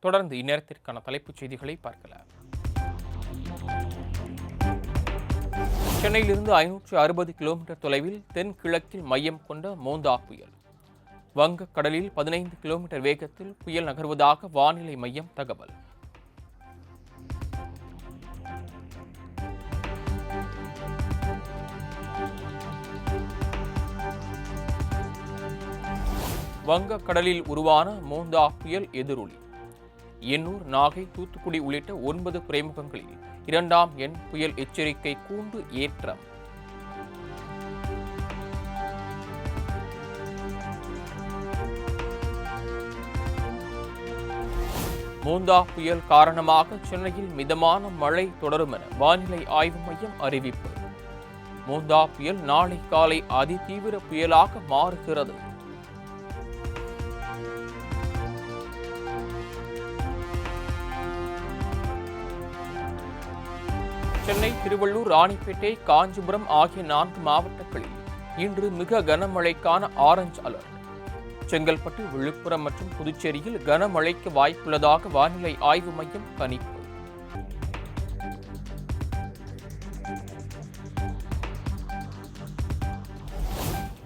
தொடர்ந்து இந்நேரத்திற்கான தலைப்புச் செய்திகளை பார்க்கலாம். சென்னையிலிருந்து 560 கிலோமீட்டர் தொலைவில் தென்கிழக்கில் மையம் கொண்ட மோந்தா புயல். வங்கக்கடலில் 15 கிலோமீட்டர் வேகத்தில் புயல் நகர்வதாக வானிலை மையம் தகவல். வங்கக்கடலில் உருவான மோந்தா புயல் எதிரொலி. எண்ணூர், நாகை, தூத்துக்குடி உள்ளிட்ட 9 துறைமுகங்களில் 2ஆம் எண் புயல் எச்சரிக்கை கூண்டு ஏற்றம். மோந்தா புயல் காரணமாக சென்னையில் மிதமான மழை தொடரும் என வானிலை ஆய்வு மையம் அறிவிப்பு. மோந்தா புயல் நாளை காலை அதிதீவிர புயலாக மாறுகிறது. சென்னை, திருவள்ளூர், ராணிப்பேட்டை, காஞ்சிபுரம் ஆகிய 4 மாவட்டங்களில் இன்று மிக கனமழைக்கான ஆரஞ்சு அலர்ட். செங்கல்பட்டு, விழுப்புரம் மற்றும் புதுச்சேரியில் கனமழைக்கு வாய்ப்புள்ளதாக வானிலை ஆய்வு மையம் கணிப்பு.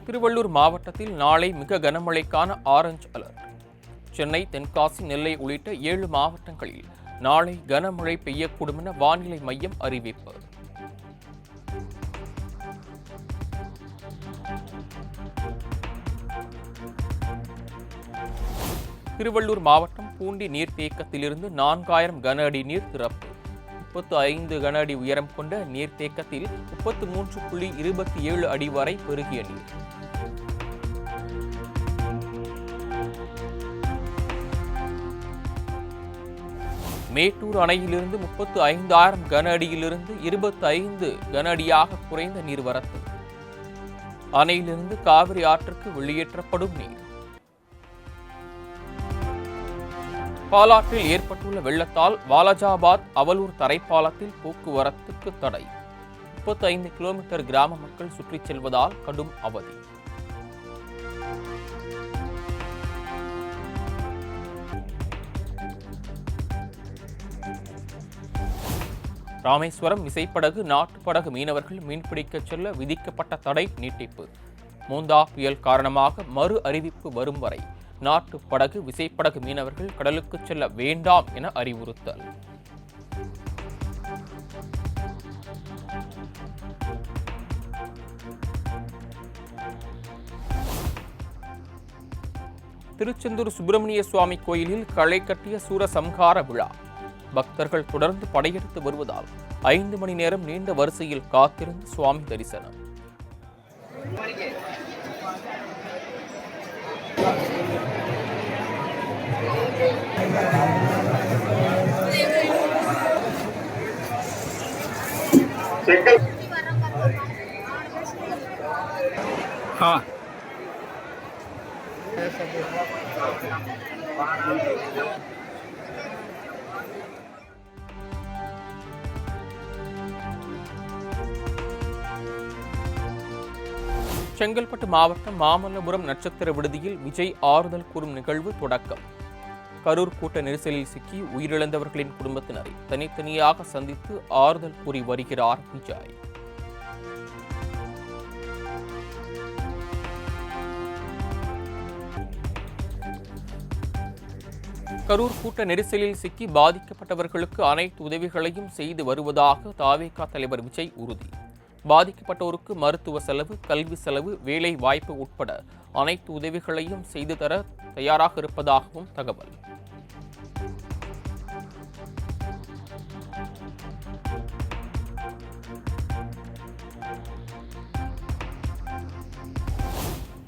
திருவள்ளூர் மாவட்டத்தில் நாளை மிக கனமழைக்கான ஆரஞ்சு அலர்ட். சென்னை, தென்காசி, நெல்லை உள்ளிட்ட 7 மாவட்டங்களில் நாளை கனமழை பெய்யக்கூடும் என வானிலை மையம் அறிவிப்பு. திருவள்ளூர் மாவட்டம் பூண்டி நீர்த்தேக்கத்திலிருந்து 4000 கன அடி நீர் திறப்பு. 35 கன அடி உயரம் கொண்ட நீர்த்தேக்கத்தில் 33.27 அடி வரை பெருகிய நீர். மேட்டூர் அணையிலிருந்து 35,000 கன அடியிலிருந்து 25 கன அடியாக குறைந்த நீர்வரத்து. அணையிலிருந்து காவிரி ஆற்றுக்கு வெளியேற்றப்படும் நீர். பாலாற்றில் ஏற்பட்டுள்ள வெள்ளத்தால் வாலாஜாபாத் அவலூர் தரைப்பாலத்தில் போக்குவரத்துக்கு தடை. 35 கிலோமீட்டர் கிராம மக்கள் சுற்றிச் செல்வதால் கடும் அவதி. ராமேஸ்வரம் விசைப்படகு, நாட்டுப்படகு மீனவர்கள் மீன்பிடிக்க செல்ல விதிக்கப்பட்ட தடை நீட்டிப்பு. மோந்தா புயல் காரணமாக மறு அறிவிப்பு வரும் வரை நாட்டுப்படகு, விசைப்படகு மீனவர்கள் கடலுக்கு செல்ல வேண்டாம் என அறிவுறுத்தல். திருச்செந்தூர் சுப்பிரமணிய சுவாமி கோயிலில் களை கட்டிய சூரசம்ஹார விழா. பக்தர்கள் தொடர்ந்து படையெடுத்து வருவதால் 5 மணி நேரம் நீண்ட வரிசையில் காத்திருந்து சுவாமி தரிசனம். செங்கல்பட்டு மாவட்டம் மாமல்லபுரம் நட்சத்திர விடுதியில் விஜய் ஆறுதல் கூறும் நிகழ்வு தொடக்கம். கரூர் கூட்ட நெரிசலில் சிக்கி உயிரிழந்தவர்களின் குடும்பத்தினரை தனித்தனியாக சந்தித்து ஆறுதல் கூறி வருகிறார் விஜய். கரூர் கூட்ட நெரிசலில் சிக்கி பாதிக்கப்பட்டவர்களுக்கு அனைத்து உதவிகளையும் செய்து வருவதாக தவேக தலைவர் விஜய் உறுதி. பாதிக்கப்பட்டோருக்கு மருத்துவ செலவு, கல்வி செலவு, வேலை வாய்ப்பு உட்பட அனைத்து உதவிகளையும் செய்து தர தயாராக இருப்பதாகவும் தகவல்.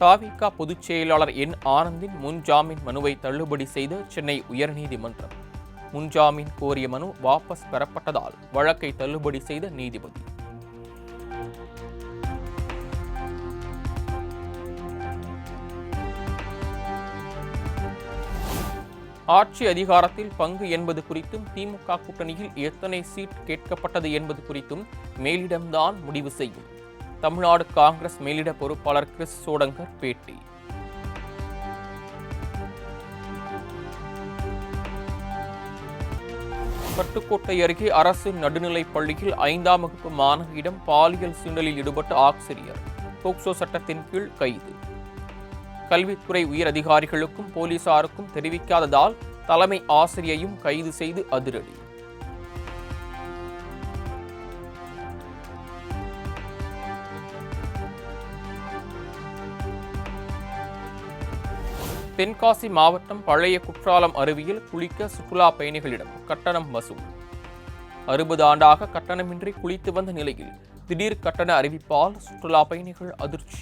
தவேக பொதுச் செயலாளர் என் ஆனந்தின் முன்ஜாமீன் மனுவை தள்ளுபடி செய்த சென்னை உயர்நீதிமன்றம். முன்ஜாமீன் கோரிய மனு வாபஸ் பெறப்பட்டதால் வழக்கை தள்ளுபடி செய்த நீதிபதி. ஆட்சி அதிகாரத்தில் பங்கு என்பது குறித்தும் திமுக கூட்டணியில் எத்தனை சீட் கேட்கப்பட்டது என்பது குறித்தும் மேலிடம்தான் முடிவு செய்யும். தமிழ்நாடு காங்கிரஸ் மேலிட பொறுப்பாளர் கிறிஸ் சோடங்கர் பேட்டி. பட்டுக்கோட்டை அருகே அரசு நடுநிலைப் பள்ளியில் 5ஆம் வகுப்பு மாணவியிடம் பாலியல் சீண்டலில் ஈடுபட்ட ஆசிரியர் போக்சோ சட்டத்தின் கீழ் கைது. கல்வித்துறை உயர் அதிகாரிகளுக்கும் போலீசாருக்கும் தெரிவிக்காததால் தலைமை ஆசிரியையும் கைது செய்து அதிரடி. தென்காசி மாவட்டம் பழைய குற்றாலம் அருவியில் குளிக்க சுற்றுலா பயணிகளிடம் கட்டணம் வசூல். 60 ஆண்டாக கட்டணமின்றி குளித்து வந்த நிலையில் திடீர் கட்டண அறிவிப்பால் சுற்றுலா பயணிகள் அதிர்ச்சி.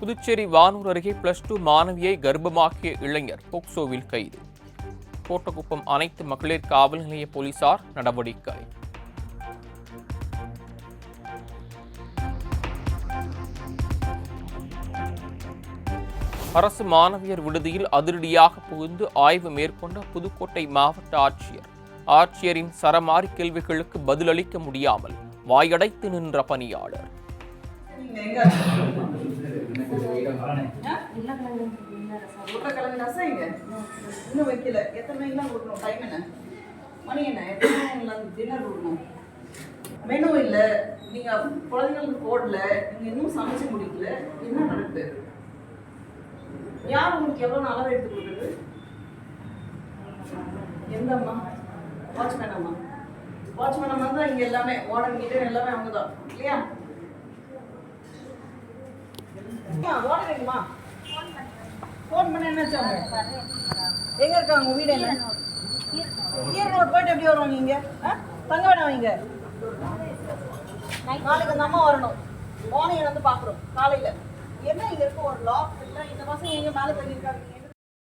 புதுச்சேரி வானூர் அருகே +2 மாணவியை கர்ப்பமாக்கிய இளைஞர் போக்சோவில் கைது. கோட்டக்குப்பம் அனைத்து மகளிர் காவல் நிலைய போலீசார் நடவடிக்கை. அரசு மாணவியர் விடுதியில் அதிரடியாக புகுந்து ஆய்வு மேற்கொண்ட புதுக்கோட்டை மாவட்ட ஆட்சியர். ஆட்சியரின் சரமாரி கேள்விகளுக்கு பதிலளிக்க முடியாமல் வாயடைத்து நின்ற பணியாளர். மெனு இல்ல, நீங்க குழந்தைங்களுக்கு போடல, நீங்க இன்னும் சமைச்சு முடிக்கல, என்ன நடக்குது? யார் உங்களுக்கு எவ்வளவு அளவு எடுத்து கொடுக்குறது? எந்த அம்மா? வாட்ச்மேன் அம்மா. வாட்ச்மேன் அம்மா தான் இங்க எல்லாமே, வார்டன் கிட்ட எல்லாமே அவங்க தான் இல்லையா? வார்டன் வேணுமா? ஃபோன் பண்ண என்ன வச்சாங்க? எங்க இருக்காங்க? உங்க வீடு என்ன? ஈரோடு போயிட்டு எப்படி வருவாங்க? இங்க தங்க வேணாம். இங்க நாளைக்கு அந்த அம்மா வரணும். மார்னிங் வந்து பாக்குறோம் காலையில. என்ன இங்க இருக்க ஒரு லாக் இல்லை, இந்த மாசம் எங்க மேல பண்ணிருக்காங்க.